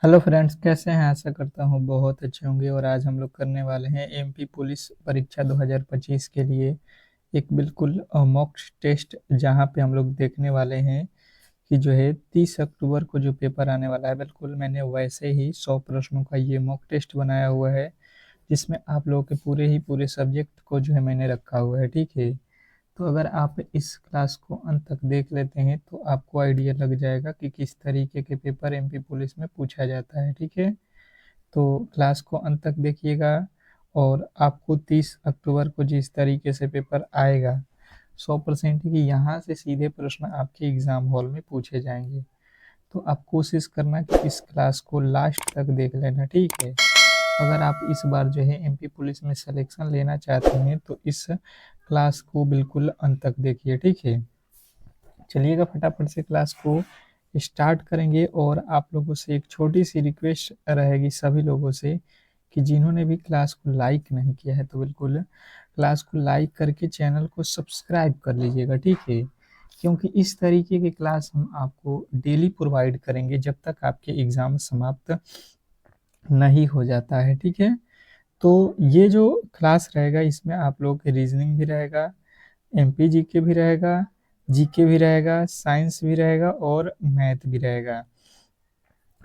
Hello friends, कैसे हैं? आशा करता हूँ बहुत अच्छे होंगे। और आज हम लोग करने वाले हैं एमपी पुलिस परीक्षा 2025 के लिए एक बिल्कुल मॉक टेस्ट, जहां पे हम लोग देखने वाले हैं कि जो है 30 अक्टूबर को जो पेपर आने वाला है, बिल्कुल मैंने वैसे ही 100 प्रश्नों का ये मॉक टेस्ट बनाया हुआ है, जिसमें आप लोगों के पूरे सब्जेक्ट को जो है मैंने रखा हुआ है। ठीक है, तो अगर आप इस क्लास को अंत तक देख लेते हैं तो आपको आइडिया लग जाएगा कि किस तरीके के पेपर एमपी पुलिस में पूछा जाता है। ठीक है, तो क्लास को अंत तक देखिएगा और आपको 30 अक्टूबर को जिस तरीके से पेपर आएगा 100% कि यहाँ से सीधे प्रश्न आपके एग्जाम हॉल में पूछे जाएंगे। तो आप कोशिश करना कि इस क्लास को लास्ट तक देख लेना। ठीक है, अगर आप इस बार जो है एमपी पुलिस में सिलेक्शन लेना चाहते हैं तो इस क्लास को बिल्कुल अंत तक देखिए। ठीक है, चलिएगा फटाफट से क्लास को स्टार्ट करेंगे। और आप लोगों से एक छोटी सी रिक्वेस्ट रहेगी सभी लोगों से कि जिन्होंने भी क्लास को लाइक नहीं किया है तो बिल्कुल क्लास को लाइक करके चैनल को सब्सक्राइब कर लीजिएगा। ठीक है, क्योंकि इस तरीके की क्लास हम आपको डेली प्रोवाइड करेंगे जब तक आपके एग्ज़ाम समाप्त नहीं हो जाता है। ठीक है, तो ये जो क्लास रहेगा इसमें आप लोगों के रीजनिंग भी रहेगा, एमपी जीके भी रहेगा, जीके भी रहेगा, साइंस भी रहेगा और मैथ भी रहेगा।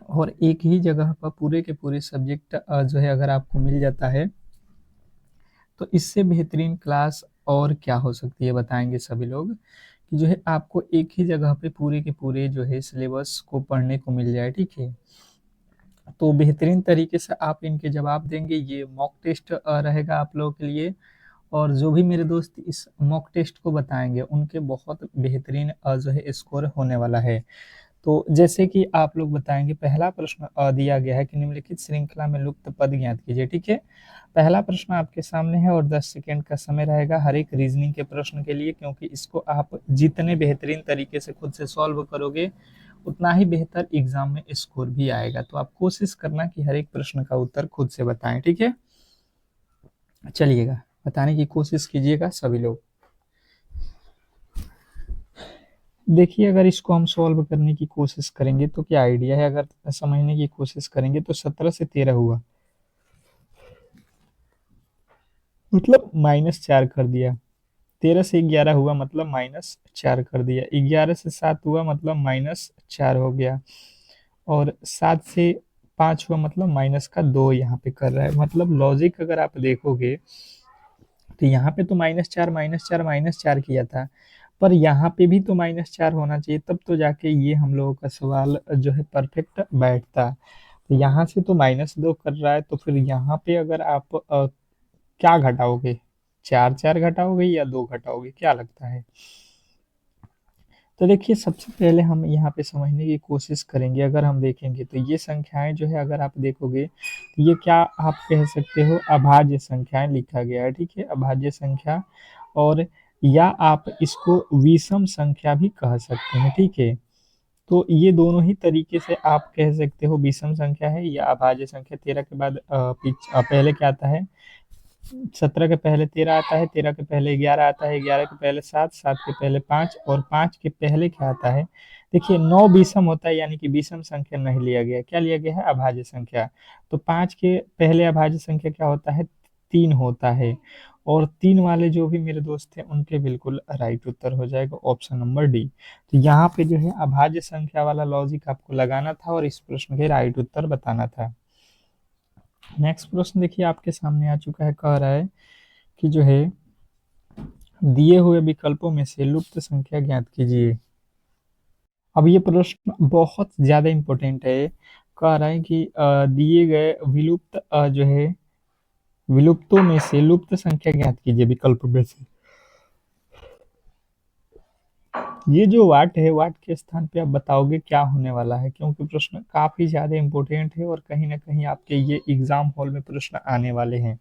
और एक ही जगह पर पूरे के पूरे सब्जेक्ट जो है अगर आपको मिल जाता है तो इससे बेहतरीन क्लास और क्या हो सकती है, बताएंगे सभी लोग कि जो है आपको एक ही जगह पे पूरे के पूरे जो है सिलेबस को पढ़ने को मिल जाए। ठीक है, तो बेहतरीन तरीके से आप इनके जवाब देंगे। ये मॉक टेस्ट रहेगा आप लोगों के लिए। और जो भी मेरे दोस्त इस मॉक टेस्ट को बताएंगे उनके बहुत बेहतरीन जो है स्कोर होने वाला है। तो जैसे कि आप लोग बताएंगे, पहला प्रश्न दिया गया है कि निम्नलिखित श्रृंखला में लुप्त पद ज्ञात कीजिए। ठीक है, पहला प्रश्न आपके सामने है और 10 सेकेंड का समय रहेगा हर एक रीजनिंग के प्रश्न के लिए, क्योंकि इसको आप जितने बेहतरीन तरीके से खुद से सॉल्व करोगे उतना ही बेहतर एग्जाम में स्कोर भी आएगा। तो आप कोशिश करना कि हर एक प्रश्न का उत्तर खुद से बताएं। ठीक है, चलिएगा बताने की कोशिश कीजिएगा सभी लोग। देखिए, अगर इसको हम सॉल्व करने की कोशिश करेंगे तो क्या आइडिया है, अगर समझने की कोशिश करेंगे तो 17 से 13 हुआ, मतलब -4 कर दिया। 13 से 11 हुआ मतलब -4 कर दिया। 11 से 7 हुआ मतलब -4 हो गया। और 7 से 5 हुआ मतलब माइनस का 2 यहाँ पे कर रहा है। मतलब लॉजिक अगर आप देखोगे तो यहाँ पे तो -4 किया था, पर यहाँ पे भी तो -4 होना चाहिए, तब तो जाके ये हम लोगों का सवाल जो है परफेक्ट बैठता। तो यहाँ से तो -2 कर रहा है, तो फिर यहाँ पे अगर आप क्या घटाओगे, 4 घटाओगे या 2 घटाओगे, क्या लगता है? तो देखिए, सबसे पहले हम यहाँ पे समझने की कोशिश करेंगे। अगर हम देखेंगे तो ये संख्याएं जो है अगर आप देखोगे तो ये क्या आप कह सकते हो, अभाज्य संख्याएं लिखा गया है। ठीक है, अभाज्य संख्या। और या आप इसको विषम संख्या भी कह सकते हैं। ठीक है, तो ये दोनों ही तरीके से आप कह सकते हो, विषम संख्या है या अभाज्य संख्या। 13 के बाद पहले क्या आता है, 17 के पहले 13 आता है, 13 के पहले 11 आता है, 11 के पहले 7, 7 के पहले 5 और 5 के पहले क्या आता है। देखिए, 9 विषम होता है, यानी कि विषम संख्या नहीं लिया गया। क्या लिया गया है, अभाज्य संख्या। तो 5 के पहले अभाज्य संख्या क्या होता है, 3 होता है। और 3 वाले जो भी मेरे दोस्त हैं उनके बिल्कुल राइट उत्तर हो जाएगा ऑप्शन नंबर डी। तो यहाँ पे जो है अभाज्य संख्या वाला लॉजिक आपको लगाना था और इस प्रश्न के राइट उत्तर बताना था। नेक्स्ट प्रश्न देखिए आपके सामने आ चुका है, कह रहा है कि जो है दिए हुए विकल्पों में से लुप्त संख्या ज्ञात कीजिए। अब ये प्रश्न बहुत ज्यादा इंपॉर्टेंट है। कह रहा है कि दिए गए विलुप्त जो है विलुप्तों में से लुप्त संख्या ज्ञात कीजिए विकल्प में से। ये जो वाट है, वाट के स्थान पे आप बताओगे क्या होने वाला है, क्योंकि प्रश्न काफी ज्यादा इंपॉर्टेंट है और कहीं ना कहीं आपके ये एग्जाम हॉल में प्रश्न आने वाले हैं।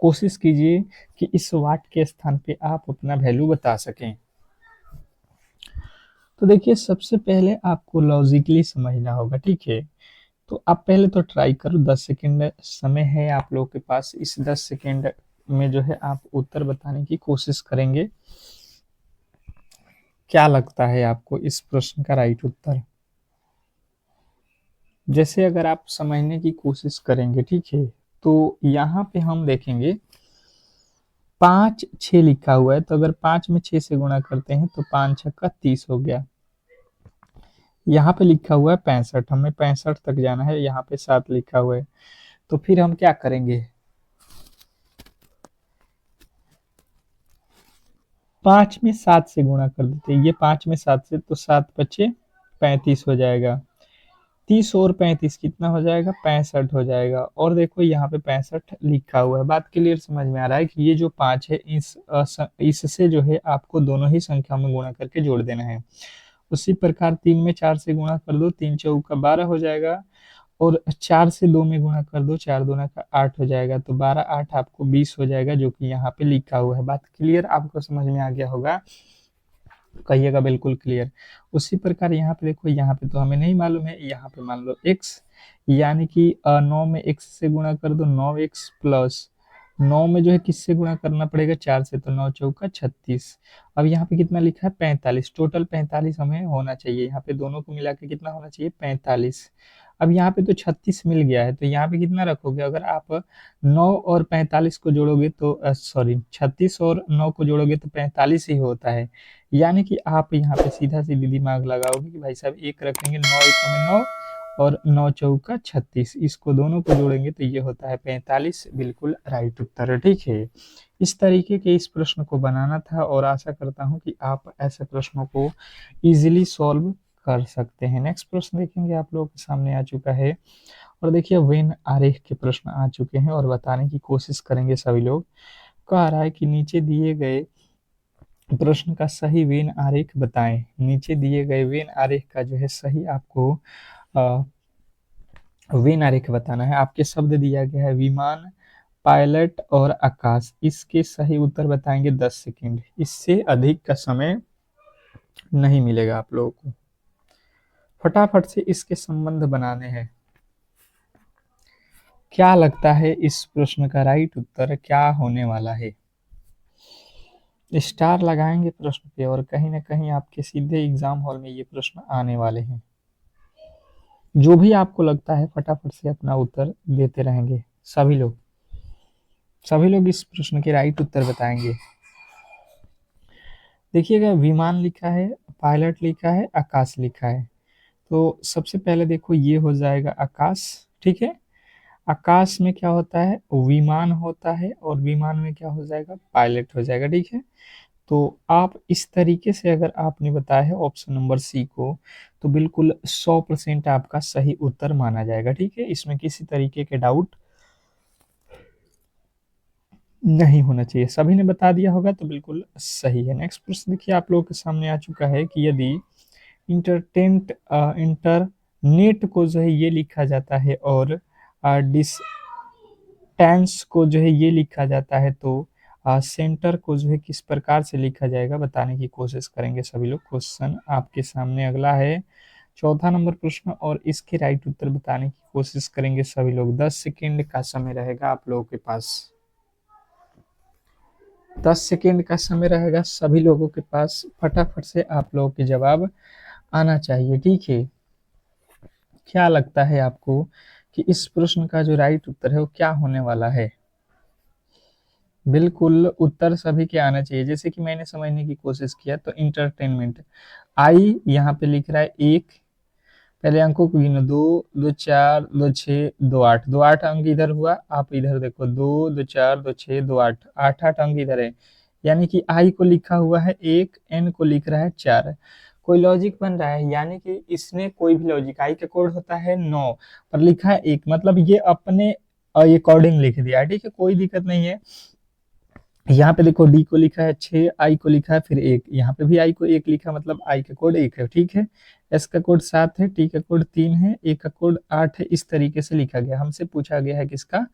कोशिश कीजिए कि इस वाट के स्थान पे आप अपना वैल्यू बता सकें। तो देखिए, सबसे पहले आपको लॉजिकली समझना होगा। ठीक है, तो आप पहले तो ट्राई करो। 10 सेकेंड समय है आप लोगों के पास। इस 10 सेकेंड में जो है आप उत्तर बताने की कोशिश करेंगे। क्या लगता है आपको इस प्रश्न का राइट उत्तर? जैसे अगर आप समझने की कोशिश करेंगे, ठीक है, तो यहाँ पे हम देखेंगे 5 6 लिखा हुआ है, तो अगर 5 में 6 से गुणा करते हैं तो 5 छक्का 30 हो गया। यहाँ पे लिखा हुआ है 65, हमें 65 तक जाना है, यहाँ पे 7 लिखा हुआ है। तो फिर हम क्या करेंगे, 5 में 7 से गुणा कर देते हैं, ये 5 में 7 से, तो 7 पचे 35 हो जाएगा। 30 और 35 कितना हो जाएगा, 65 हो जाएगा। और देखो यहाँ पे 65 लिखा हुआ है। बात क्लियर समझ में आ रहा है कि ये जो 5 है इससे जो है आपको दोनों ही संख्या में गुणा करके जोड़ देना है। उसी प्रकार 3 में 4 से गुणा कर दो, 3 चौका 12 हो जाएगा। और 4 से 2 में गुणा कर दो, 4 दूना का 8 हो जाएगा। तो 12 8 आपको 20 हो जाएगा, जो कि यहाँ पे लिखा हुआ है। बात क्लियर आपको समझ में आ गया होगा, कहिएगा बिल्कुल क्लियर। उसी प्रकार यहाँ पे देखो, यहाँ पे तो हमें नहीं मालूम है, यहाँ पे मान लो x, यानी कि 9 में x से गुणा कर दो, 9x प्लस 9 में जो है किससे गुणा करना पड़ेगा, 4 से, तो 9 चौका 36। अब यहाँ पे कितना लिखा है, 45, टोटल 45 हमें होना चाहिए। यहाँ पे दोनों को मिला के कितना होना चाहिए, 45। अब यहाँ पे तो 36 मिल गया है, तो यहाँ पे कितना रखोगे, अगर आप 9 और 45 को जोड़ोगे तो सॉरी 36 और 9 को जोड़ोगे तो 45 ही होता है। यानी कि आप यहाँ पे सीधा सीधी दिमाग लगाओगे कि भाई साहब एक रखेंगे, 9 एक में 9 और 9 चौका 36, इसको दोनों को जोड़ेंगे तो ये होता है 45, बिल्कुल राइट उत्तर है, ठीक है। इस तरीके के इस प्रश्न को बनाना था, और आशा करता हूँ कि आप ऐसे प्रश्नों को इजीली सॉल्व कर सकते हैं। नेक्स्ट प्रश्न देखेंगे, आप लोगों के सामने आ चुका है, और देखिए वेन आरेख के प्रश्न आ चुके हैं, और बताने की कोशिश करेंगे सभी लोग। कह रहा है कि नीचे दिए गए प्रश्न का सही वेन आरेख बताएं। नीचे दिए गए वेन आरेख का जो है सही आपको वेन आरेख बताना है। आपके शब्द दिया गया है विमान, पायलट और आकाश। इसके सही उत्तर बताएंगे 10 सेकंड, इससे अधिक का समय नहीं मिलेगा आप लोगों को। फटाफट से इसके संबंध बनाने हैं। क्या लगता है इस प्रश्न का राइट उत्तर क्या होने वाला है। स्टार लगाएंगे प्रश्न पे, और कहीं ना कहीं आपके सीधे एग्जाम हॉल में ये प्रश्न आने वाले हैं। जो भी आपको लगता है फटाफट से अपना उत्तर देते रहेंगे। सभी लोग इस प्रश्न के राइट उत्तर बताएंगे। देखिएगा, विमान लिखा है, पायलट लिखा है, आकाश लिखा है। तो सबसे पहले देखो ये हो जाएगा आकाश, ठीक है। आकाश में क्या होता है, विमान होता है, और विमान में क्या हो जाएगा, पायलट हो जाएगा, ठीक है। तो आप इस तरीके से अगर आपने बताया है ऑप्शन नंबर सी को, तो बिल्कुल 100% आपका सही उत्तर माना जाएगा, ठीक है। इसमें किसी तरीके के डाउट नहीं होना चाहिए, सभी ने बता दिया होगा तो बिल्कुल सही है। नेक्स्ट प्रश्न देखिए, आप लोगों के सामने आ चुका है कि यदि इंटरनेट को जो है ये लिखा जाता है, और डिस्टेंस को जो है ये लिखा जाता है, तो सेंटर को जो है किस प्रकार से लिखा जाएगा, बताने की कोशिश करेंगे सभी लोग। क्वेश्चन आपके सामने अगला है, चौथा नंबर प्रश्न, और इसके राइट उत्तर बताने की कोशिश करेंगे सभी लोग। 10 सेकेंड का समय रहेगा आप लोगों के पास, 10 सेकेंड का समय रहेगा सभी लोगों के पास। फटाफट से आप लोगों के जवाब आना चाहिए, ठीक है। क्या लगता है आपको कि इस प्रश्न का जो राइट उत्तर है वो क्या होने वाला है। बिल्कुल उत्तर सभी के आना चाहिए। जैसे कि मैंने समझने की कोशिश किया, तो इंटरटेनमेंट, आई यहाँ पे लिख रहा है 1, पहले अंकों को गिनो, 2 2 4 2 6 2 8, 2 8 अंक इधर हुआ। आप इधर देखो, 2 2 4 2 6 2 8, 8 8 अंक इधर है। यानी कि आई को लिखा हुआ है 1, एन को लिख रहा है 4। कोई लॉजिक बन रहा है, यानी कि इसने कोई भी लॉजिक, आई का कोड होता है 9 पर लिखा है 1, मतलब ये अपने अकॉर्डिंग लिख दिया, ठीक है, कोई दिक्कत नहीं है। यहाँ पे देखो डी को लिखा है 6, आई को लिखा है फिर 1, यहाँ पे भी आई को 1 लिखा, मतलब आई का कोड 1 है, ठीक है। एस का कोड 7 है, टी का कोड 3 है, ए का कोड 8 है। इस तरीके से लिखा गया, हमसे पूछा गया है किसका,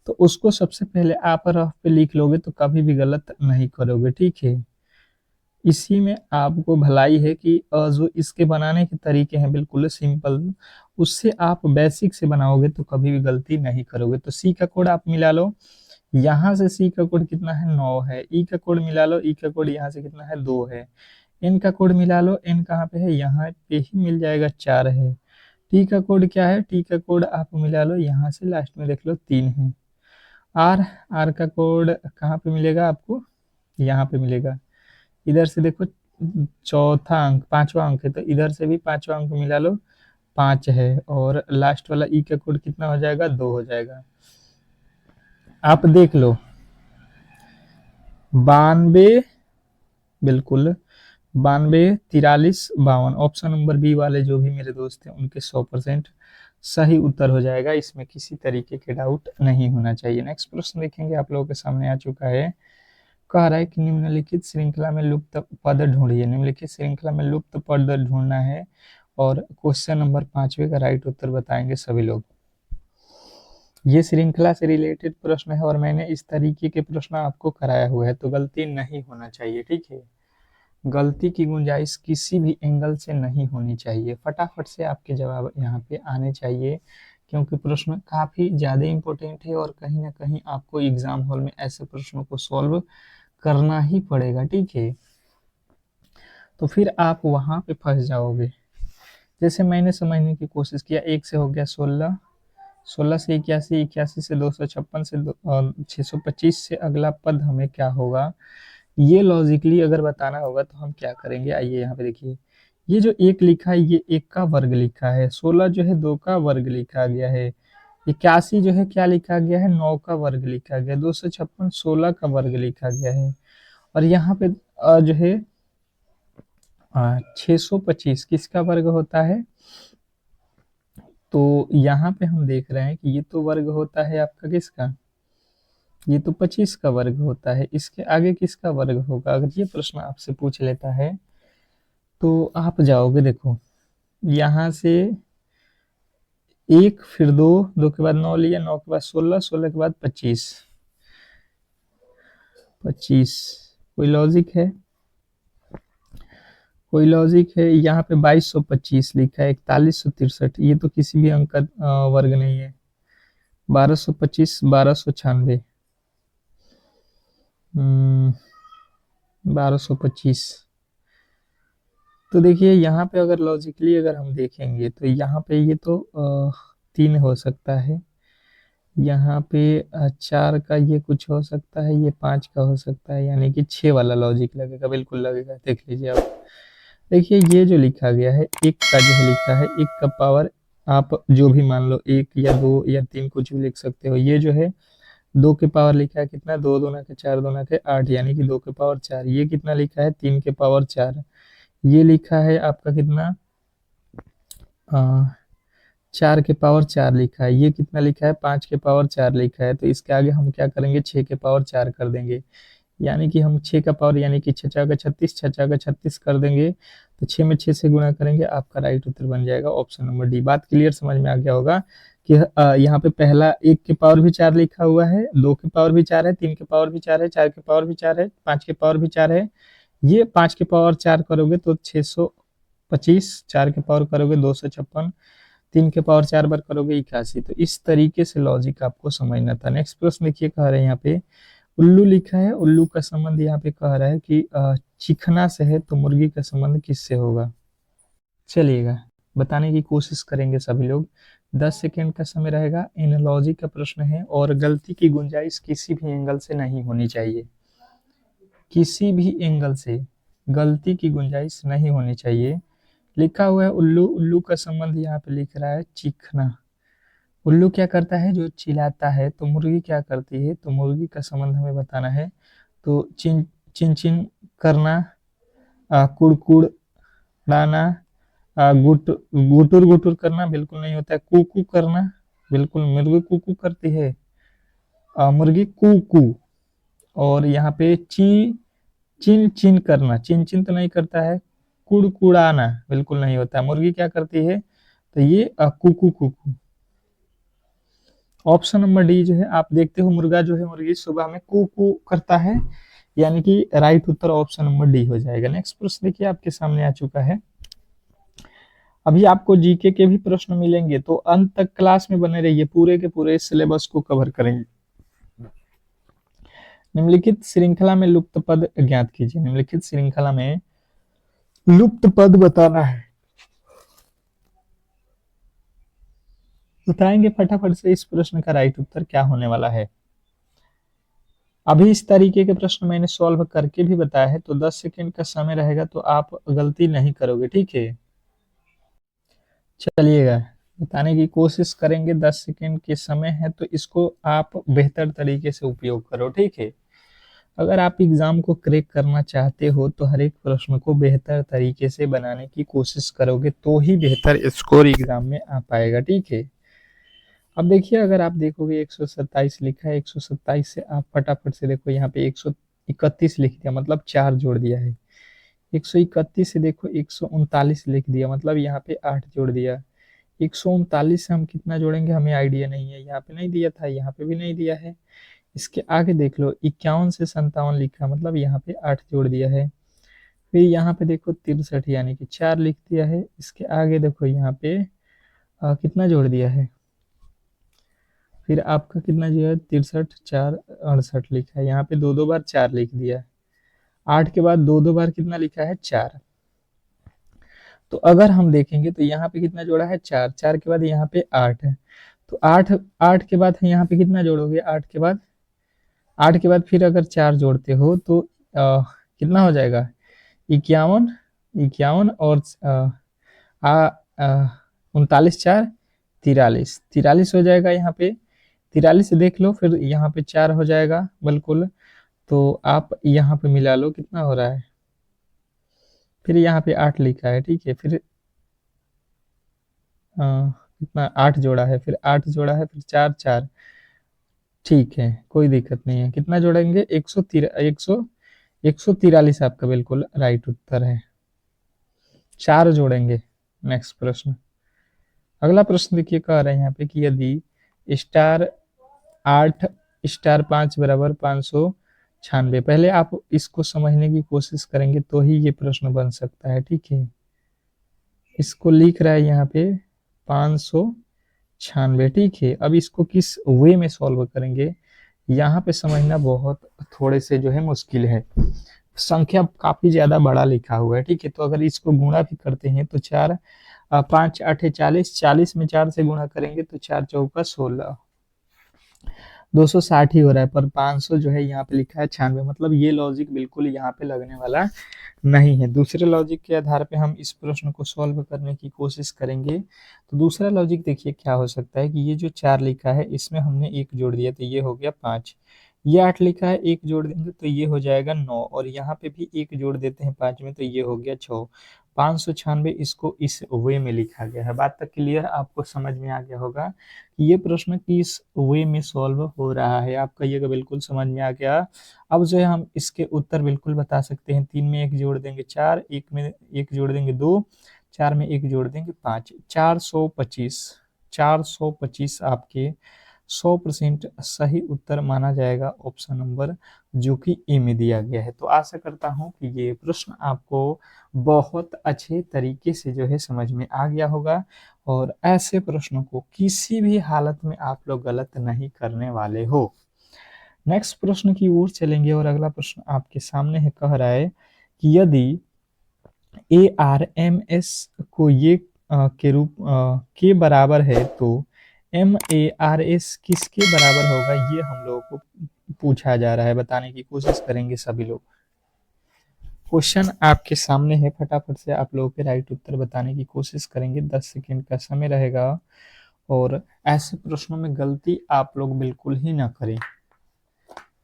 तो उसको सबसे पहले आप रफ पे लिख लोगे तो कभी भी गलत नहीं करोगे, ठीक है। इसी में आपको भलाई है कि जो इसके बनाने के तरीके हैं बिल्कुल सिंपल, उससे आप बेसिक से बनाओगे तो कभी भी गलती नहीं करोगे। तो सी का कोड आप मिला लो, यहाँ से सी का कोड कितना है, 9 है। ई का कोड मिला लो, ई का कोड यहाँ से कितना है, 2 है। एन का कोड मिला लो, एन कहाँ पे है, यहाँ पे ही मिल जाएगा, 4 है, टी का कोड क्या है? टी का कोड आप मिला लो, यहाँ से लास्ट में देख लो 3 है। आर, आर का कोड कहाँ पे मिलेगा आपको? यहाँ पे मिलेगा। इधर से देखो चौथा अंक, पांचवा अंक है, तो इधर से भी पांचवा अंक मिला लो, 5 है। और लास्ट वाला ई का कोड कितना हो जाएगा? 2 हो जाएगा। आप देख लो 92, बिल्कुल 92, 43, 52, ऑप्शन नंबर बी वाले जो भी मेरे दोस्त हैं उनके 100% सही उत्तर हो जाएगा। इसमें किसी तरीके के डाउट नहीं होना चाहिए। नेक्स्ट प्रश्न देखेंगे, आप लोगों के सामने आ चुका है। कह रहा है कि निम्नलिखित श्रृंखला में लुप्त पद ढूंढिए। निम्नलिखित श्रृंखला में लुप्त पद ढूंढना है और क्वेश्चन नंबर 5वें का राइट उत्तर बताएंगे सभी लोग। ये श्रृंखला से रिलेटेड प्रश्न है और मैंने इस तरीके के प्रश्न आपको कराया हुआ है, तो गलती नहीं होना चाहिए, ठीक है। गलती की गुंजाइश किसी भी एंगल से नहीं होनी चाहिए। फटाफट से आपके जवाब यहाँ पे आने चाहिए, क्योंकि प्रश्न काफी ज्यादा इंपॉर्टेंट है और कहीं ना कहीं आपको एग्जाम हॉल में ऐसे प्रश्नों को सॉल्व करना ही पड़ेगा, ठीक है। तो फिर आप वहां पे फंस जाओगे। जैसे मैंने समझने की कोशिश किया, 1 से हो गया 16, 16 से 81, 81 से 256 से 625 से अगला पद हमें क्या होगा? ये लॉजिकली अगर बताना होगा तो हम क्या करेंगे? आइए यहाँ पे देखिए, ये जो 1 लिखा है ये 1 का वर्ग लिखा है, 16 जो है 2 का वर्ग लिखा गया है, 81 जो है क्या लिखा गया है? 9 का वर्ग लिखा गया, 256 16 का वर्ग लिखा गया है। और यहाँ पे जो है 625 किसका वर्ग होता है? तो यहाँ पे हम देख रहे हैं कि ये तो वर्ग होता है आपका किसका? ये तो 25 का वर्ग होता है। इसके आगे किसका वर्ग होगा? अगर ये प्रश्न आपसे पूछ लेता है तो आप जाओगे, देखो यहाँ से 1, फिर 2, 2 के बाद 9 लिया, 9 के बाद 16, 16 के बाद 25, 25। कोई लॉजिक है? कोई लॉजिक है? यहाँ पे 2225 लिखा है, 4163, ये तो किसी भी अंक का वर्ग नहीं है। 1225, 1296, 1225। तो देखिए यहाँ पे अगर लॉजिकली अगर हम देखेंगे तो यहाँ पे ये तो 3 हो सकता है, यहाँ पे 4 का ये कुछ हो सकता है, ये 5 का हो सकता है, यानी कि 6 वाला लॉजिक लगेगा, बिल्कुल लगेगा। देख लीजिए आप, देखिए ये जो लिखा गया है 1 का जो है लिखा है, 1 का पावर आप जो भी मान लो 1 या 2 या 3 कुछ भी लिख सकते हो। ये जो है 2 के पावर लिखा है कितना? 2 दूना के 4 दूना के 8, यानी कि 2 के पावर 4। ये कितना लिखा है? 3 के पावर 4। ये लिखा है आपका कितना? 4 के पावर 4 लिखा है। ये कितना लिखा है? 5 के पावर 4 लिखा है। तो इसके आगे हम क्या करेंगे? 6 के पावर 4 कर देंगे, यानी कि हम 6 का पावर, यानी कि 6 का 36, 6 का 36 कर देंगे, तो 6 में 6 से गुणा करेंगे, आपका राइट उत्तर बन जाएगा ऑप्शन नंबर डी। बात क्लियर समझ में आ गया होगा कि यहाँ पे पहला 1 के पावर भी 4 लिखा हुआ है, 2 के पावर भी 4 है, 3 के पावर भी 4 है, 4 के पावर भी 4 है, 5 के पावर भी 4 है। ये 5 के पावर 4 करोगे तो 625, 4 के पावर करोगे 256, 3 के पावर 4 बार करोगे 81। तो इस तरीके से लॉजिक आपको समझना था। नेक्स्ट प्रश्न देखिए, कह रहे हैं यहाँ पे उल्लू लिखा है, उल्लू का संबंध यहाँ पे कह रहा है कि चिकना से है, तो मुर्गी का संबंध किससे होगा? चलिएगा बताने की कोशिश करेंगे सभी लोग। 10 सेकेंड का समय रहेगा। एनालॉजी का प्रश्न है और गलती की गुंजाइश किसी भी एंगल से नहीं होनी चाहिए, किसी भी एंगल से गलती की गुंजाइश नहीं होनी चाहिए। लिखा हुआ है उल्लू, उल्लू का संबंध यहाँ पे लिख रहा है चिकना। उल्लू क्या करता है? जो चिल्लाता है। तो मुर्गी क्या करती है? तो मुर्गी का संबंध हमें बताना है। तो चिन चिन चिन करना, कुड़कुड़ लाना, गुटुर गुटुर करना बिल्कुल नहीं होता है। कू करना, बिल्कुल मुर्गी कू करती है, मुर्गी कू। और यहाँ पे चिन चिन करना, चिन चिन तो नहीं करता है। कुड़कुड़ाना बिल्कुल नहीं होता है। मुर्गी क्या करती है? तो ये कुकू। ऑप्शन नंबर डी जो है, आप देखते हो मुर्गा जो है, मुर्गी सुबह में कू करता है, यानी कि राइट उत्तर ऑप्शन नंबर डी हो जाएगा। नेक्स्ट प्रश्न देखिए आपके सामने आ चुका है। अभी आपको जीके के भी प्रश्न मिलेंगे, तो अंत तक क्लास में बने रहिए, पूरे के पूरे सिलेबस को कवर करेंगे। निम्नलिखित श्रृंखला में लुप्त पद ज्ञात कीजिए। निम्नलिखित श्रृंखला में लुप्त पद बताना है। बताएंगे फटाफट से इस प्रश्न का राइट उत्तर क्या होने वाला है। अभी इस तरीके के प्रश्न मैंने सॉल्व करके भी बताया है, तो 10 सेकंड का समय रहेगा तो आप गलती नहीं करोगे, ठीक है। चलिएगा, बताने की कोशिश करेंगे। 10 सेकंड के समय है तो इसको आप बेहतर तरीके से उपयोग करो, ठीक है। अगर आप एग्जाम को क्रैक करना चाहते हो तो हर एक प्रश्न को बेहतर तरीके से बनाने की कोशिश करोगे तो ही बेहतर स्कोर एग्जाम में आ पाएगा, ठीक है। अब देखिए, अगर आप देखोगे 127 लिखा है, 127 से आप फटाफट से देखो, यहाँ पे 131 लिख दिया मतलब 4 जोड़ दिया है। 131 से देखो 139 लिख दिया मतलब यहाँ पे 8 जोड़ दिया। 139 से हम कितना जोड़ेंगे हमें आइडिया नहीं है, यहाँ पे नहीं दिया था, यहाँ पे भी नहीं दिया है। इसके आगे देख लो, 51 से 57 लिखा मतलब यहाँ पे 8 जोड़ दिया है। फिर यहाँ पे देखो 63 यानी कि 4 लिख दिया है। इसके आगे देखो यहाँ पे कितना जोड़ दिया है, फिर आपका कितना जो है 63 4 68 लिखा है, यहाँ पे दो दो बार 4 लिख दिया है। 8 के बाद दो दो बार कितना लिखा है 4। तो अगर हम देखेंगे तो यहाँ पे कितना जोड़ा है 4, 4 के बाद यहाँ पे 8 है। तो 8 8 के बाद यहाँ पे कितना जोड़ोगे, 8 के बाद फिर अगर 4 जोड़ते हो तो कितना हो जाएगा 51, 51 और 39 4 43, 43 हो जाएगा यहाँ पे। 43 से देख लो, फिर यहाँ पे 4 हो जाएगा बिल्कुल। तो आप यहाँ पे मिला लो कितना हो रहा है, फिर यहाँ पे 8 लिखा है, ठीक है। फिर कितना 8 जोड़ा है, फिर 8 जोड़ा है, फिर 4 4, ठीक है, कोई दिक्कत नहीं है। कितना जोड़ेंगे 143 आपका बिल्कुल राइट उत्तर है। 4 जोड़ेंगे। नेक्स्ट प्रश्न, अगला प्रश्न देखिए, कह रहे हैं यहाँ पे कि यदि स्टार 8 स्टार 5 बराबर 596, पहले आप इसको समझने की कोशिश करेंगे तो ही ये प्रश्न बन सकता है, ठीक है। इसको लिख रहा है यहाँ पे 596, ठीक है। अब इसको किस वे में सॉल्व करेंगे, यहाँ पे समझना बहुत थोड़े से जो है मुश्किल है। संख्या काफी ज्यादा बड़ा लिखा हुआ है, ठीक है। तो अगर इसको गुणा भी करते हैं तो 4 5 8 40, 40 में 4 से गुणा करेंगे तो 4 चौका 16, 260 ही हो रहा है। पर 500 जो है यहाँ पे लिखा है 96, मतलब ये लॉजिक बिल्कुल यहाँ पे लगने वाला नहीं है। दूसरे लॉजिक के आधार पे हम इस प्रश्न को सॉल्व करने की कोशिश करेंगे। तो दूसरा लॉजिक देखिए क्या हो सकता है कि ये जो 4 लिखा है इसमें हमने 1 जोड़ दिया तो ये हो गया 5। ये 8 लिखा है, 1 जोड़ देंगे तो ये हो जाएगा 9, और यहाँ पे भी 1 जोड़ देते हैं 5 में तो ये हो गया 6। 596 इसको इस वे में लिखा गया है। बात तक क्लियर, आपको समझ में आ गया होगा कि ये प्रश्न किस वे में सॉल्व हो रहा है। आपका ये बिल्कुल समझ में आ गया। अब जो है हम इसके उत्तर बिल्कुल बता सकते हैं। 3 में 1 जोड़ देंगे 4, 1 में 1 जोड़ देंगे 2, 4 में 1 जोड़ देंगे 5, 425। 425 आपके 100% सही उत्तर माना जाएगा, ऑप्शन नंबर जो कि ए में दिया गया है। तो आशा करता हूं कि ये प्रश्न आपको बहुत अच्छे तरीके से जो है समझ में आ गया होगा, और ऐसे प्रश्नों को किसी भी हालत में आप लोग गलत नहीं करने वाले हो। नेक्स्ट प्रश्न की ओर चलेंगे, और अगला प्रश्न आपके सामने है। कह रहा है कि यदि ए आर एम एस को ये के रूप के बराबर है तो एम ए आर एस किसके बराबर होगा, ये हम लोगों को पूछा जा रहा है। बताने की कोशिश करेंगे सभी लोग। क्वेश्चन आपके सामने है, फटाफट से आप लोगों के राइट उत्तर बताने की कोशिश करेंगे। 10 सेकंड का समय रहेगा, और ऐसे प्रश्नों में गलती आप लोग बिल्कुल ही ना करें,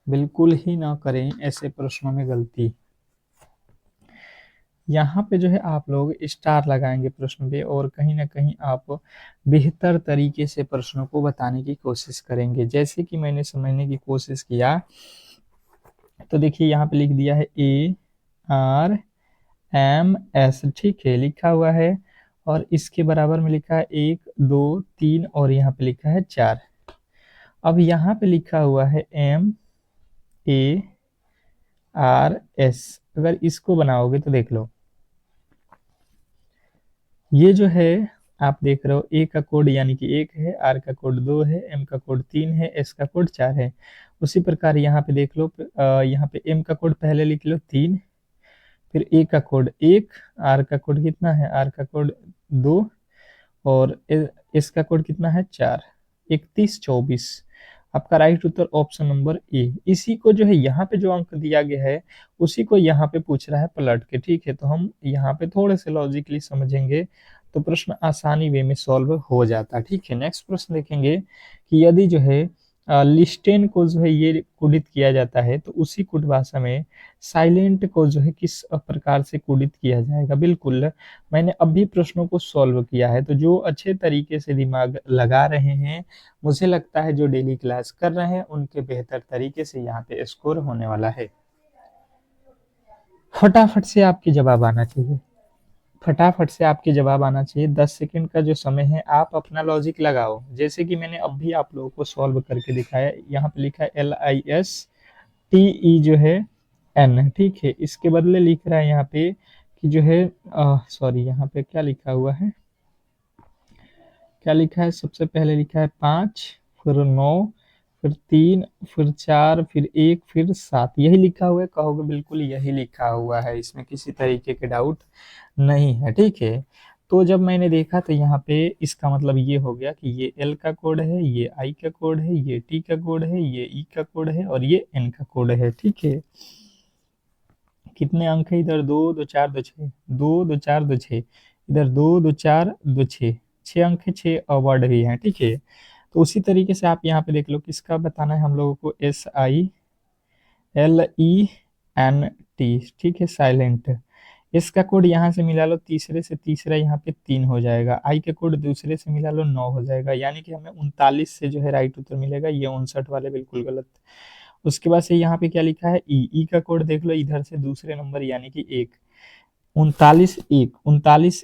बिल्कुल ही ना करें ऐसे प्रश्नों में गलती। यहाँ पे जो है आप लोग स्टार लगाएंगे प्रश्न पे, और कहीं ना कहीं आप बेहतर तरीके से प्रश्नों को बताने की कोशिश करेंगे। जैसे कि मैंने समझने की कोशिश किया, तो देखिए यहाँ पे लिख दिया है ए आर एम एस, ठीक है, लिखा हुआ है। और इसके बराबर में लिखा है 1 2 3, और यहाँ पे लिखा है 4। अब यहाँ पे लिखा हुआ है एम ए आर एस, अगर इसको बनाओगे तो देख लो, ये जो है आप देख रहे हो, ए का कोड यानी कि 1 है, आर का कोड 2 है, एम का कोड 3 है, एस का कोड 4 है। उसी प्रकार यहाँ पे देख लो, यहाँ पे एम का कोड पहले लिख लो 3, फिर ए का कोड 1, आर का कोड कितना है, आर का कोड 2, और इसका कोड कितना है 4, 31, 24। आपका right Uttar option number A. इसी को जो है यहाँ पे जो अंक दिया गया है उसी को यहाँ पे पूछ रहा है पलट के, ठीक है। तो हम यहाँ पे थोड़े से लॉजिकली समझेंगे तो प्रश्न आसानी वे में सॉल्व हो जाता है, ठीक है। नेक्स्ट प्रश्न देखेंगे कि यदि जो है लिस्टेन को जो है ये कोडित किया जाता है तो उसी कुट भाषा में साइलेंट को जो है किस प्रकार से कोडित किया जाएगा। बिल्कुल, मैंने अभी प्रश्नों को सॉल्व किया है, तो जो अच्छे तरीके से दिमाग लगा रहे हैं, मुझे लगता है जो डेली क्लास कर रहे हैं उनके बेहतर तरीके से यहाँ पे स्कोर होने वाला है। फटाफट से आपके जवाब आना चाहिए, फटाफट से आपके जवाब आना चाहिए। 10 सेकंड का जो समय है आप अपना लॉजिक लगाओ, जैसे कि मैंने अभी आप लोगों को सॉल्व करके दिखाया। यहाँ पे लिखा है LISTE जो है N, ठीक है। इसके बदले लिख रहा है यहाँ पे कि जो है सॉरी, यहाँ पे क्या लिखा हुआ है, क्या लिखा है, सबसे पहले लिखा है 5, फिर 9, फिर 3, फिर 4, फिर 1, फिर 7, यही लिखा हुआ है। कहोगे बिल्कुल यही लिखा हुआ है, इसमें किसी तरीके के डाउट नहीं है, ठीक है। तो जब मैंने देखा तो यहाँ पे इसका मतलब ये हो गया कि ये L का कोड है, ये I का कोड है, ये T का कोड है, ये E का कोड है और ये N का कोड है, ठीक है। कितने अंक है इधर, 2 2 4 2 6, 2 2 4 2 6, इधर 2 2 4 2 6, 6 अंक है, 6 अवर्ड भी हैं, ठीक है। तो उसी तरीके से आप यहाँ पे देख लो किसका बताना है हम लोगों को, SILENT, ठीक है, साइलेंट। इसका कोड यहाँ से मिला लो, तीसरे से तीसरा यहाँ पे 3 हो जाएगा। आई का कोड दूसरे से मिला लो, 9 हो जाएगा, यानी कि हमें 39 से जो है राइट उत्तर मिलेगा। ये 59 वाले बिल्कुल गलत। उसके बाद से यहाँ पे क्या लिखा है, ई का कोड देख लो, इधर से दूसरे नंबर यानी कि 1, 39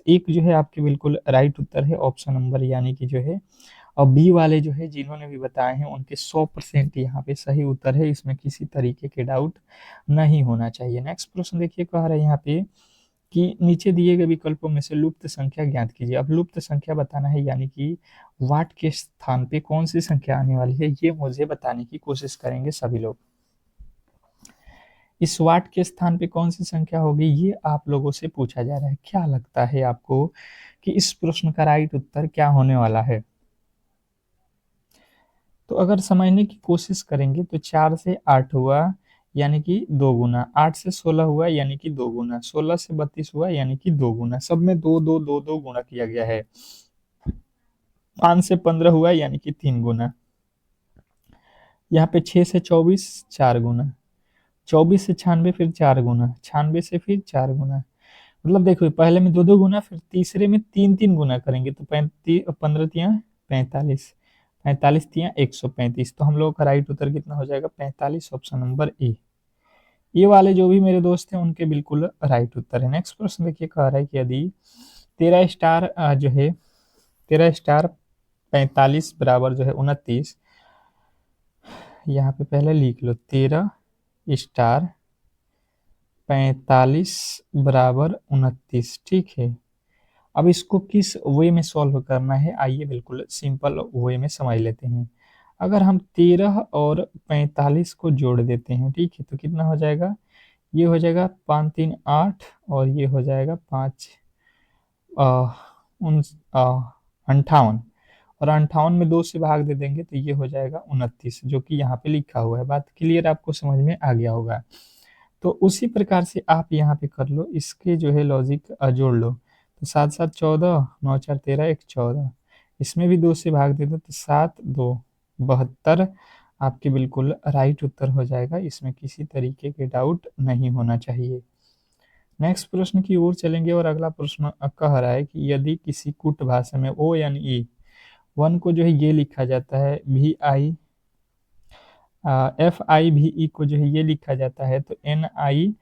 1 जो है आपके बिल्कुल राइट उत्तर है, ऑप्शन नंबर यानी कि जो है। और बी वाले जो है जिन्होंने भी बताए हैं उनके 100% यहाँ पे सही उत्तर है, इसमें किसी तरीके के डाउट नहीं होना चाहिए। नेक्स्ट प्रश्न देखिए, कह रहा है यहाँ पे कि नीचे दिए गए विकल्पों में से लुप्त संख्या ज्ञात कीजिए। अब लुप्त संख्या बताना है, यानी कि वाट के स्थान पे कौन सी संख्या आने वाली है, ये मुझे बताने की कोशिश करेंगे सभी लोग। इस वाट के स्थान पे कौन सी संख्या होगी, ये आप लोगों से पूछा जा रहा है। क्या लगता है आपको कि इस प्रश्न का राइट उत्तर क्या होने वाला है? तो अगर समझने की कोशिश करेंगे तो 4 से 8 हुआ यानी कि 2 गुना, 8 से 16 हुआ यानी कि 2 गुना, 16 से 32 हुआ यानी कि 2 गुना, सब में 2 2 2 2 गुना किया गया है। 5 से 15 हुआ यानी कि 3 गुना, यहाँ पे 6 से 24 4 गुना, 24 से 96 फिर 4 गुना, 96 से फिर 4 गुना। मतलब देखो पहले में 2 2 गुना, फिर तीसरे में 3 3 गुना करेंगे तो 15 तिया 45, 45 तिया 135। तो हम लोगों का राइट उत्तर कितना हो जाएगा, 45, ऑप्शन नंबर ए। ये वाले जो भी मेरे दोस्त हैं उनके बिल्कुल राइट उत्तर है। नेक्स्ट प्रश्न देखिए, कह रहा है कि यदि 13 स्टार जो है 13 स्टार 45 बराबर जो है 29, यहाँ पे पहले लिख लो 13 स्टार 45 बराबर 29, ठीक है। अब इसको किस वे में सॉल्व करना है, आइए बिल्कुल सिंपल वे में समझ लेते हैं। अगर हम 13 और 45 को जोड़ देते हैं, ठीक है, तो कितना हो जाएगा, ये हो जाएगा 5 3 8 और ये हो जाएगा 5 58, और 58 में 2 से भाग दे देंगे तो ये हो जाएगा 29, जो कि यहाँ पे लिखा हुआ है। बात क्लियर, आपको समझ में आ गया होगा। तो उसी प्रकार से आप यहाँ पे कर लो, इसके जो है लॉजिक जोड़ लो। तो 7 7 14, 9 4 13 1 14, इसमें भी 2 से भाग दे दो तो 7 2 72 आपके बिल्कुल राइट उत्तर हो जाएगा, इसमें किसी तरीके के डाउट नहीं होना चाहिए। नेक्स्ट प्रश्न की ओर चलेंगे और अगला प्रश्न कह रहा है कि यदि किसी कुट भाषा में ओ यानी ई 1 को जो है ये लिखा जाता है FI VE को जो है ये लिखा जाता है, तो NINE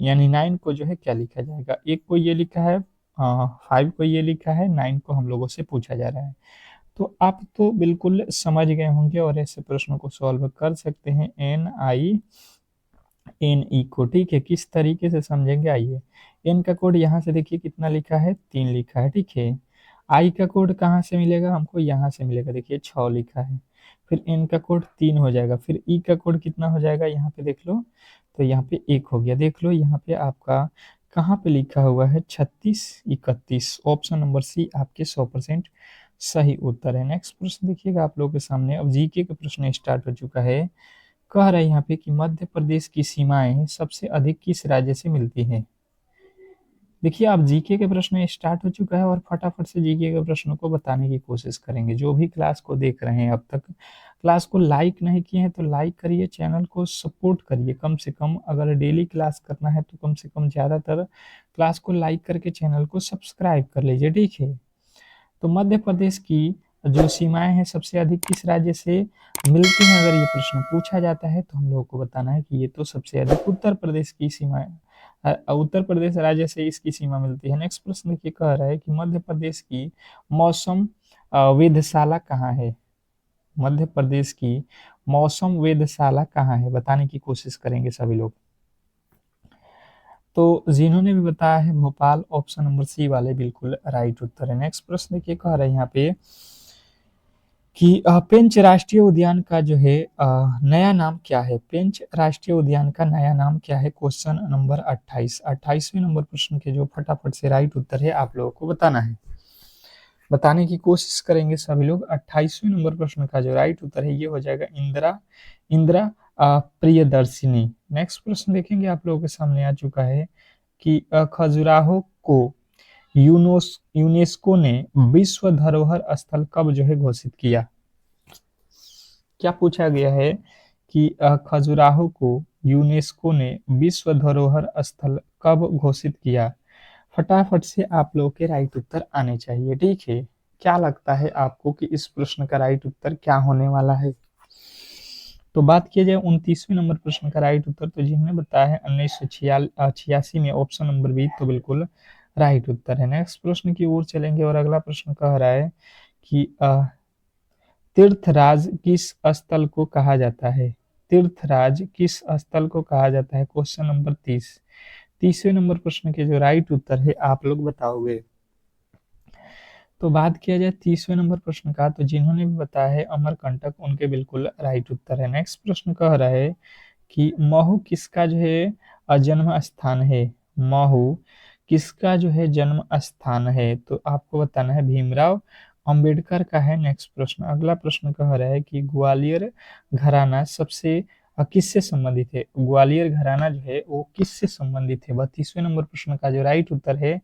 यानी 9 को जो है क्या लिखा जाएगा। एक को ये लिखा है, 5 को ये लिखा है, 9 को हम लोगों से पूछा जा रहा है। तो आप तो बिल्कुल समझ गए होंगे और ऐसे प्रश्नों को सॉल्व कर सकते हैं। NINE को, ठीक है, किस तरीके से समझेंगे, आइए। एन का कोड यहाँ से देखिए कितना लिखा है, 3 लिखा है, ठीक है। आई का कोड कहाँ से मिलेगा हमको, यहाँ से मिलेगा, देखिए 6 लिखा है। फिर एन का कोड 3 हो जाएगा, फिर ई का कोड कितना हो जाएगा, यहाँ पे देख लो, तो यहाँ पे 1 हो गया। देख लो यहाँ पे आपका कहाँ पे लिखा हुआ है 3631? ऑप्शन नंबर सी आपके 100% सही उत्तर है। नेक्स्ट प्रश्न देखिएगा आप लोगों के सामने। अब जीके का प्रश्न स्टार्ट हो चुका है। कह रहा है यहाँ पे कि मध्य प्रदेश की सीमाएं सबसे अधिक किस राज्य से मिलती हैं? देखिए, आप जीके के प्रश्न स्टार्ट हो चुका है और फटाफट से जीके के प्रश्नों को बताने की कोशिश करेंगे। जो भी क्लास को देख रहे हैं, अब तक क्लास को लाइक नहीं किए हैं तो लाइक करिए, चैनल को सपोर्ट करिए। कम से कम अगर डेली क्लास करना है तो कम से कम ज़्यादातर क्लास को लाइक करके चैनल को सब्सक्राइब कर लीजिए, ठीक है। तो मध्य प्रदेश की जो सीमाएं हैं सबसे अधिक किस राज्य से मिलती हैं, अगर ये प्रश्न पूछा जाता है तो हम लोगों को बताना है कि ये तो सबसे अधिक उत्तर प्रदेश की सीमाएं, उत्तर प्रदेश राज्य से इसकी सीमा मिलती है। नेक्स्ट प्रश्न देखिए, कह रहा है कि मध्य प्रदेश की मौसम वेधशाला कहाँ है? मध्य प्रदेश की मौसम वेधशाला कहाँ है, बताने की कोशिश करेंगे सभी लोग। तो जिन्होंने भी बताया है भोपाल, ऑप्शन नंबर सी वाले बिल्कुल राइट उत्तर है। नेक्स्ट प्रश्न देखिए, कह रहा है यहाँ पे कि पेंच राष्ट्रीय उद्यान का जो है नया नाम क्या है? पेंच राष्ट्रीय उद्यान का नया नाम क्या है? क्वेश्चन नंबर 28, 28वें नंबर प्रश्न के जो फटाफट से राइट उत्तर है आप लोगों को बताना है, बताने की कोशिश करेंगे सभी लोग। 28वें नंबर प्रश्न का जो राइट उत्तर है ये हो जाएगा इंदिरा, इंदिरा प्रियदर्शिनी। नेक्स्ट प्रश्न देखेंगे आप लोगों के सामने आ चुका है कि खजुराहो को यूनेस्को ने विश्व धरोहर स्थल कब जो है घोषित किया? क्या पूछा गया है कि खजुराहो को यूनेस्को ने विश्व धरोहर स्थल कब घोषित किया? फटाफट से आप लोगों के राइट उत्तर आने चाहिए, ठीक है। क्या लगता है आपको कि इस प्रश्न का राइट उत्तर क्या होने वाला है? तो बात किया जाए 29वें नंबर प्रश्न का राइट उत्तर, तो जिन्होंने बताया है 1986 में, ऑप्शन नंबर बी तो बिल्कुल राइट उत्तर है। नेक्स्ट प्रश्न की ओर चलेंगे और अगला प्रश्न कह रहा है कि तीर्थराज किस स्थल को कहा जाता है? तीर्थराज किस स्थल को कहा जाता है? क्वेश्चन नंबर 30, 30वें नंबर प्रश्न के जो राइट उत्तर है आप लोग बताओगे। तो बात किया जाए 30वें नंबर प्रश्न का, तो जिन्होंने भी बताया है अमरकंटक, उनके बिल्कुल राइट उत्तर है। नेक्स्ट प्रश्न कह रहा है कि महू किसका जो है जन्म स्थान है? महू किसका जो है जन्म स्थान है? तो आपको बताना है भीमराव अंबेडकर का है। नेक्स्ट प्रश्न, अगला प्रश्न कह रहा है कि ग्वालियर घराना सबसे किससे संबंधित है? ग्वालियर घराना जो है वो किससे संबंधित है? 32वें नंबर प्रश्न का जो राइट उत्तर है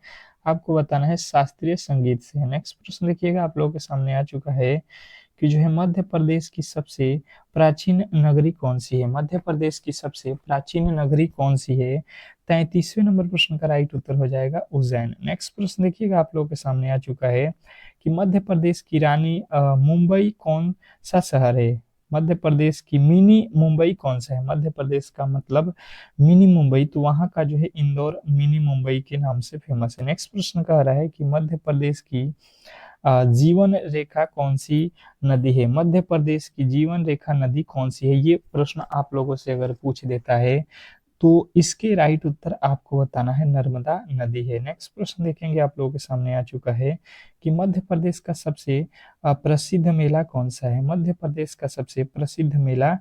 आपको बताना है शास्त्रीय संगीत से। नेक्स्ट प्रश्न देखिएगा आप लोगों के सामने आ चुका है कि जो है मध्य प्रदेश की सबसे प्राचीन नगरी कौन सी है? मध्य प्रदेश की सबसे प्राचीन नगरी कौन सी है? 33वें नंबर प्रश्न का राइट उत्तर हो जाएगा उज्जैन। नेक्स्ट प्रश्न देखिएगा आप लोगों के सामने आ चुका है कि मध्य प्रदेश की रानी मुंबई कौन सा शहर है? मध्य प्रदेश की मिनी मुंबई कौन सा है? मध्य प्रदेश का मतलब मिनी मुंबई, तो वहां का जो है इंदौर मिनी मुंबई के नाम से फेमस है। नेक्स्ट प्रश्न कह रहा है कि मध्य प्रदेश की जीवन रेखा कौन सी नदी है? मध्य प्रदेश की जीवन रेखा नदी कौन सी है? ये प्रश्न आप लोगों से अगर पूछ देता है तो इसके राइट उत्तर आपको बताना है नर्मदा नदी है। नेक्स्ट प्रश्न देखेंगे आप लोगों के सामने आ चुका है कि मध्य प्रदेश का सबसे प्रसिद्ध मेला कौन सा है? मध्य प्रदेश का सबसे प्रसिद्ध मेला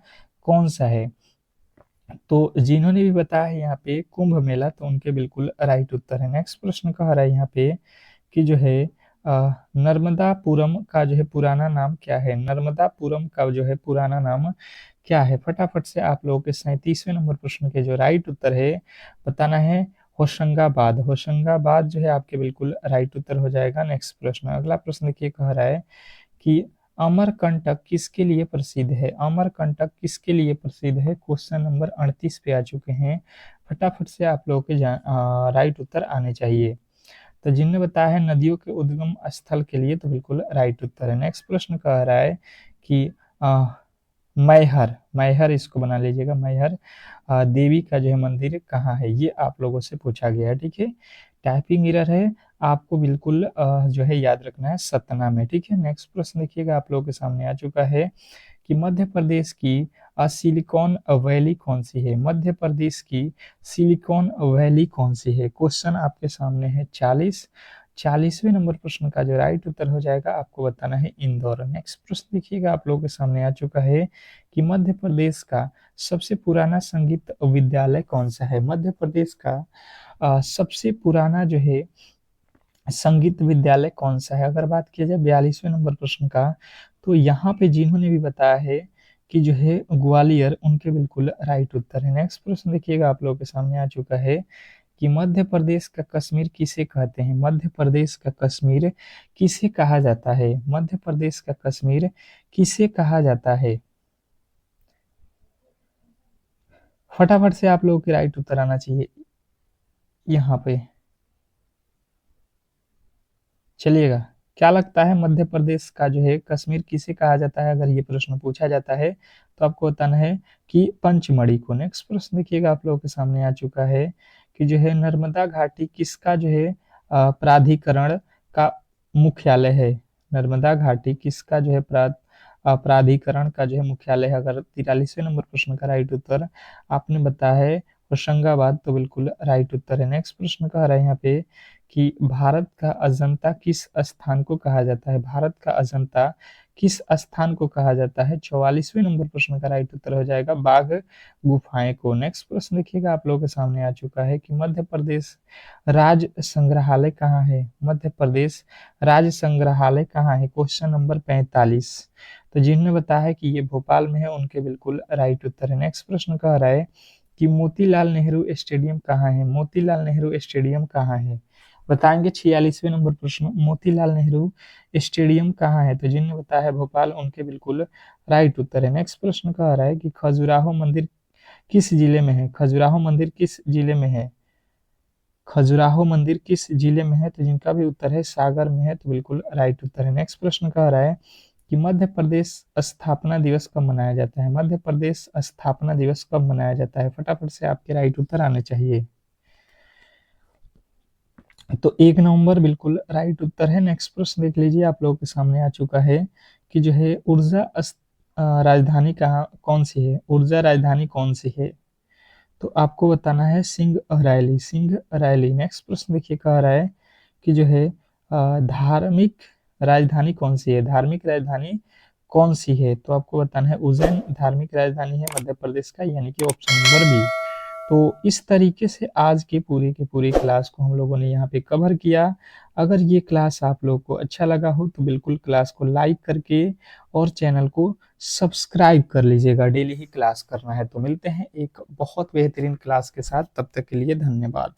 कौन सा है? तो जिन्होंने भी बताया है यहाँ पे कुंभ मेला, तो उनके बिल्कुल राइट उत्तर है। नेक्स्ट प्रश्न कह रहा है यहाँ पे कि जो है नर्मदापुरम का जो है पुराना नाम क्या है? नर्मदापुरम का जो है पुराना नाम क्या है? फटाफट से आप लोगों के 37वें नंबर प्रश्न के जो राइट उत्तर है बताना है होशंगाबाद। होशंगाबाद जो है आपके बिल्कुल राइट उत्तर हो जाएगा। नेक्स्ट प्रश्न, अगला प्रश्न देखिए, कह रहा है कि अमरकंटक किसके लिए प्रसिद्ध है? अमरकंटक किसके लिए प्रसिद्ध है? क्वेश्चन नंबर 38 पे आ चुके हैं। फटाफट से आप लोगों के राइट उत्तर आने चाहिए। तो जिनने बताया है नदियों के उद्गम स्थल के लिए, तो बिल्कुल राइट उत्तर है। नेक्स्ट प्रश्न कह रहा है कि मैहर, मैहर इसको बना लीजिएगा, मैहर देवी का जो है मंदिर कहाँ है? ये आप लोगों से पूछा गया है, ठीक है। टाइपिंग एरर है, आपको बिल्कुल जो है याद रखना है सतना में, ठीक है। नेक्स्ट प्रश्न देखिएगा आप लोगों के सामने आ चुका है कि मध्य प्रदेश की सिलिकॉन वैली कौन सी है? मध्य प्रदेश की सिलिकॉन वैली कौन सी है? क्वेश्चन आपके सामने है 40वें नंबर प्रश्न का जो राइट उत्तर हो जाएगा आपको बताना है इंदौर। नेक्स्ट प्रश्न देखिएगा आप लोगों के सामने आ चुका है कि मध्य प्रदेश का सबसे पुराना संगीत विद्यालय कौन सा है? मध्य प्रदेश का सबसे पुराना जो है संगीत विद्यालय कौन सा है? अगर बात किया जाए 42वें नंबर प्रश्न का, तो यहाँ पे जिन्होंने भी बताया है कि जो है ग्वालियर, उनके बिल्कुल राइट उत्तर है। नेक्स्ट प्रश्न देखिएगा, आप लोगों के सामने आ चुका है कि मध्य प्रदेश का कश्मीर किसे कहते हैं? मध्य प्रदेश का कश्मीर किसे कहा जाता है? मध्य प्रदेश का कश्मीर किसे कहा जाता है? फटाफट से आप लोगों के राइट उत्तर आना चाहिए यहाँ पे। चलिएगा, क्या लगता है मध्य प्रदेश का जो है कश्मीर किसे कहा जाता है? अगर ये प्रश्न पूछा जाता है तो आपको बताना है कि पंचमढ़ी को। नेक्स्ट प्रश्न देखिएगा, आप लोगों के सामने आ चुका है कि जो है नर्मदा घाटी किसका जो है प्राधिकरण का मुख्यालय है? नर्मदा घाटी किसका जो है प्राधिकरण का जो है मुख्यालय है? अगर 43वें नंबर प्रश्न का राइट उत्तर आपने बताया है होशंगाबाद, तो बिल्कुल राइट उत्तर है। नेक्स्ट प्रश्न कह रहे हैं यहाँ पे कि भारत का अजंता किस स्थान को कहा जाता है? भारत का अजंता किस स्थान को कहा जाता है? 44वें नंबर प्रश्न का राइट उत्तर हो जाएगा बाघ गुफाएं को। नेक्स्ट प्रश्न देखिएगा, आप लोगों के सामने आ चुका है कि मध्य प्रदेश राज्य संग्रहालय कहाँ है? मध्य प्रदेश राज्य संग्रहालय कहाँ है? Question number 45। तो जिन्होंने बताया है कि ये भोपाल में है, उनके बिल्कुल राइट उत्तर है। नेक्स्ट प्रश्न कह रहा है कि मोतीलाल नेहरू स्टेडियम कहाँ है? मोतीलाल नेहरू स्टेडियम कहाँ है? बताएंगे। 46वें नंबर प्रश्न, मोतीलाल नेहरू स्टेडियम कहाँ है? तो जिन्होंने बताया है भोपाल, उनके बिल्कुल राइट उत्तर है। नेक्स्ट प्रश्न कह रहा है कि खजुराहो मंदिर किस जिले में है? खजुराहो मंदिर किस जिले में है? खजुराहो मंदिर किस जिले में है? तो जिनका भी उत्तर है सागर में है, तो बिल्कुल राइट उत्तर है। नेक्स्ट प्रश्न कह रहा है कि मध्य प्रदेश स्थापना दिवस कब मनाया जाता है? मध्य प्रदेश स्थापना दिवस कब मनाया जाता है? फटाफट से आपके राइट उत्तर आने चाहिए। तो 1 नवंबर बिल्कुल राइट उत्तर है। नेक्स्ट प्रश्न देख लीजिए, आप लोगों के सामने आ चुका है कि जो है राजधानी कहाँ कौन सी है? ऊर्जा राजधानी कौन सी है? तो आपको बताना है सिंगरैली, सिंगरैली। नेक्स्ट प्रश्न देखिए, कह रहा है कि जो है धार्मिक राजधानी कौन सी है? धार्मिक राजधानी कौन सी है? तो आपको बताना है उज्जैन धार्मिक राजधानी है मध्य प्रदेश का, यानी कि ऑप्शन नंबर बी। तो इस तरीके से आज की पूरी क्लास को हम लोगों ने यहाँ पे कवर किया। अगर ये क्लास आप लोग को अच्छा लगा हो तो बिल्कुल क्लास को लाइक करके और चैनल को सब्सक्राइब कर लीजिएगा। डेली ही क्लास करना है। तो मिलते हैं एक बहुत बेहतरीन क्लास के साथ, तब तक के लिए धन्यवाद।